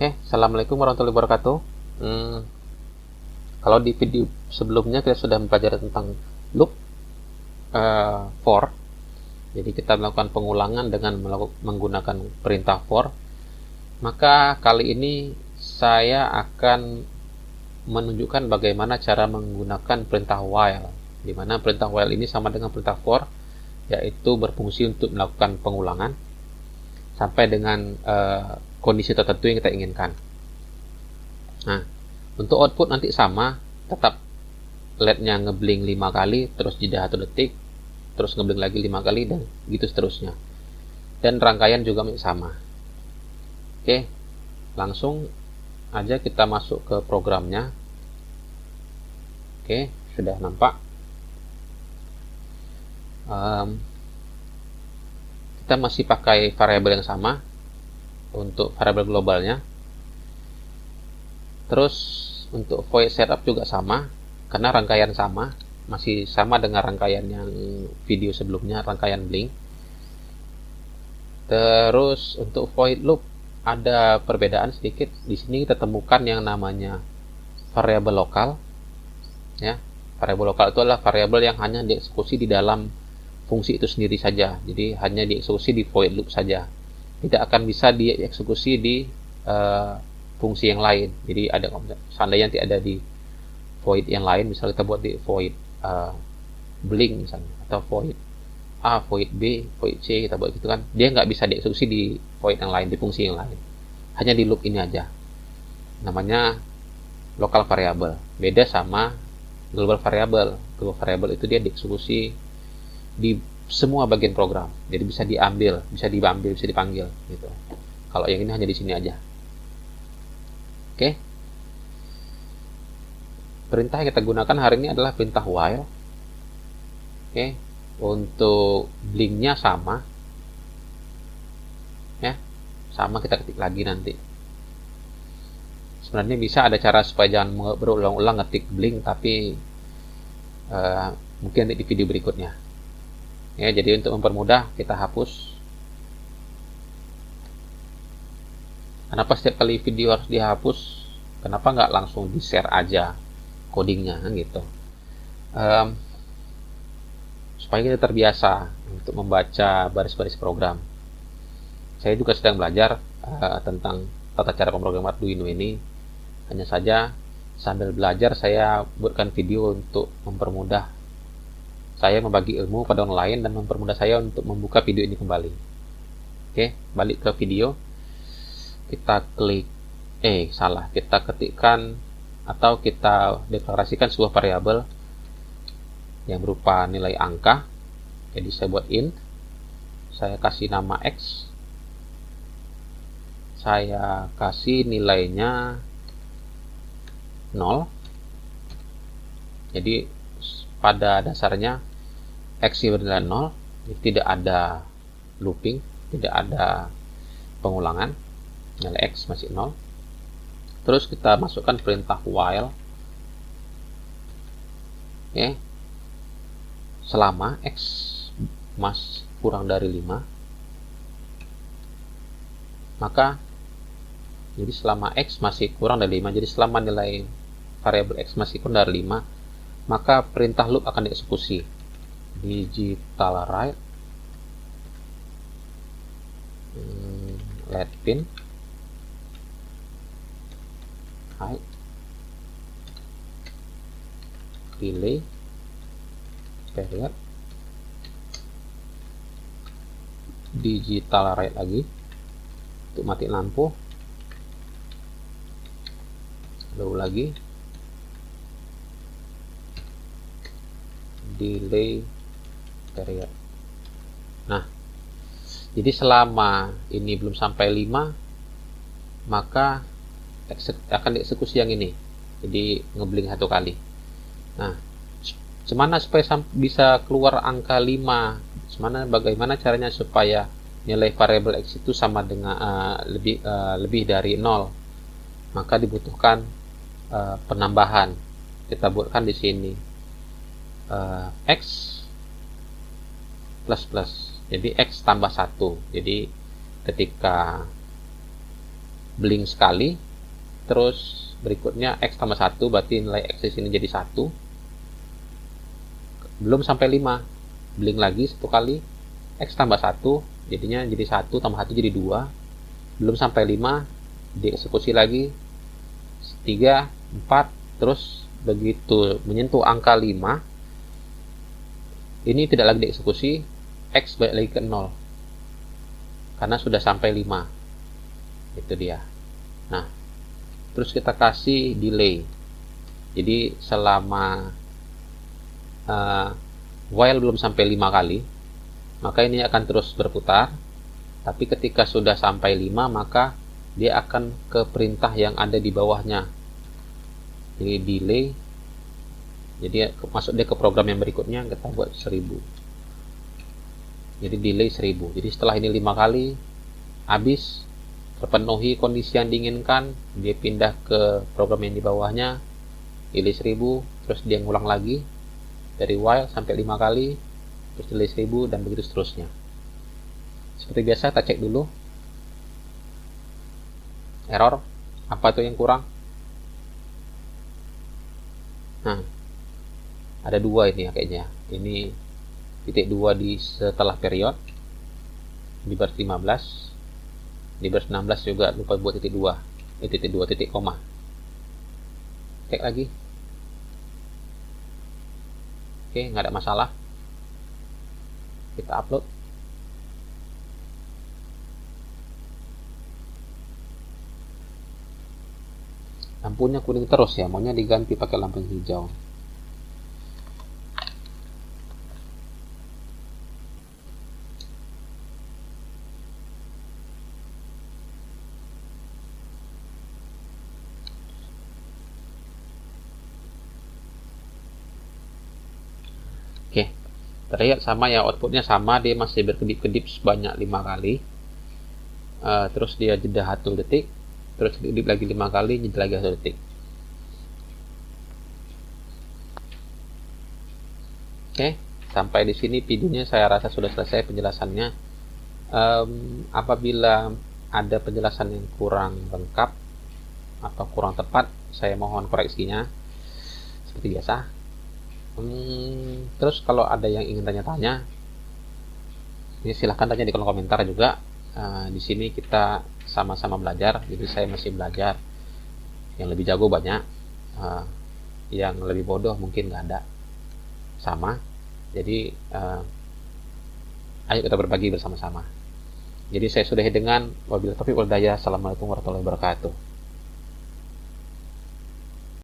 Assalamualaikum warahmatullahi wabarakatuh. Hmm, Kalau di video sebelumnya kita sudah mempelajari tentang loop for, jadi kita melakukan pengulangan dengan menggunakan perintah for. Maka kali ini saya akan menunjukkan bagaimana cara menggunakan perintah while, di mana perintah while ini sama dengan perintah for, yaitu berfungsi untuk melakukan pengulangan sampai dengan kondisi tertentu yang kita inginkan. Nah, untuk output nanti sama, tetap LED-nya ngeblink 5 kali, terus jeda 1 detik, terus ngeblink lagi 5 kali, dan gitu seterusnya. Dan rangkaian juga sama. Oke, langsung aja kita masuk ke programnya. Oke, sudah nampak. Kita masih pakai variabel yang sama untuk variabel globalnya. Terus untuk void setup juga sama, karena rangkaian sama, masih sama dengan rangkaian yang video sebelumnya, rangkaian blink. Terus untuk void loop ada perbedaan sedikit. Di sini kita temukan yang namanya variabel lokal. Ya, variabel lokal itu adalah variabel yang hanya dieksekusi di dalam fungsi itu sendiri saja. Jadi hanya dieksekusi di void loop saja. Tidak akan bisa dieksekusi di fungsi yang lain. Jadi ada seandainya nanti ada di void yang lain, misalnya kita buat di void blink misalnya, atau void A, void B, void C, kita buat gitu kan, dia nggak bisa dieksekusi di void yang lain, di fungsi yang lain, hanya di loop ini aja. Namanya local variable. Beda sama global variable. Global variable itu dia dieksekusi di semua bagian program, jadi bisa diambil, bisa dipanggil gitu. Kalau yang ini hanya di sini aja. Oke. Perintah yang kita gunakan hari ini adalah perintah while. Oke. Untuk blinknya sama. Ya. Sama, kita ketik lagi nanti. Sebenarnya bisa ada cara supaya jangan berulang-ulang ngetik blink, tapi mungkin nanti di video berikutnya. Ya, jadi untuk mempermudah kita hapus. Kenapa setiap kali video harus dihapus? Kenapa nggak langsung di-share aja codingnya gitu? Supaya kita terbiasa untuk membaca baris-baris program. Saya juga sedang belajar tentang tata cara pemrograman Arduino ini. Hanya saja sambil belajar saya buatkan video untuk mempermudah saya membagi ilmu pada orang lain dan mempermudah saya untuk membuka video ini kembali. Oke, balik ke video. Kita klik kita ketikkan atau kita deklarasikan sebuah variabel yang berupa nilai angka. Jadi saya buat int, saya kasih nama x, saya kasih nilainya 0. Jadi pada dasarnya x bernilai 0, tidak ada looping, tidak ada pengulangan, nilai x masih 0. Terus kita masukkan perintah while. Oke. Selama x kurang dari 5, maka jadi selama x masih kurang dari 5, jadi selama nilai variabel x masih kurang dari 5, maka perintah loop akan dieksekusi. Digital write let pin high delay period, digital write lagi untuk mati lampu, lalu lagi delay period. Nah, jadi selama ini belum sampai 5, maka akan dieksekusi yang ini, jadi ngeblink 1 kali. Nah, gimana supaya bisa keluar angka 5? Bagaimana caranya supaya nilai variabel x itu sama dengan lebih dari 0? Maka dibutuhkan penambahan. Kita buatkan di sini x plus plus, jadi x tambah 1. Jadi ketika blink sekali, terus berikutnya X tambah 1, berarti nilai X di sini jadi 1, belum sampai 5, blink lagi 1 kali, X tambah 1, jadinya jadi 1 tambah 1 jadi 2, belum sampai 5, dieksekusi lagi 3, 4, terus begitu menyentuh angka 5, ini tidak lagi dieksekusi, X balik lagi ke 0 karena sudah sampai 5. Itu dia. Nah, terus kita kasih delay. Jadi selama while belum sampai 5 kali, maka ini akan terus berputar. Tapi ketika sudah sampai 5, maka dia akan ke perintah yang ada di bawahnya. Jadi delay. Jadi masuk dia ke program yang berikutnya, kita buat 1000. Jadi delay 1000. Jadi setelah ini 5 kali habis, terpenuhi kondisi yang diinginkan, dia pindah ke program yang di bawahnya, delay 1000, terus dia ngulang lagi dari while sampai 5 kali, terus delay 1000, dan begitu seterusnya. Seperti biasa, kita cek dulu error apa itu yang kurang. Nah, ada 2 ini ya kayaknya. Ini titik 2 di setelah period di baris 15, di baris 16 juga lupa buat titik 2, titik 2 titik koma. Cek lagi. Oke, nggak ada masalah. Kita upload. Lampunya kuning terus ya, maunya diganti pakai lampu hijau. Oke, terlihat sama ya, outputnya sama, dia masih berkedip-kedip sebanyak 5 kali. Terus dia jeda 1 detik, terus kedip lagi 5 kali, jeda lagi 1 detik. Oke, sampai di sini videonya saya rasa sudah selesai penjelasannya. Apabila ada penjelasan yang kurang lengkap atau kurang tepat, saya mohon koreksinya seperti biasa. Terus kalau ada yang ingin tanya-tanya, ini silahkan tanya di kolom komentar juga. Di sini kita sama-sama belajar, jadi saya masih belajar. Yang lebih jago banyak, yang lebih bodoh mungkin nggak ada, sama. Jadi ayo kita berbagi bersama-sama. Jadi saya sudahi dengan wabillahi taufiq wal hidayah. Assalamualaikum warahmatullahi wabarakatuh.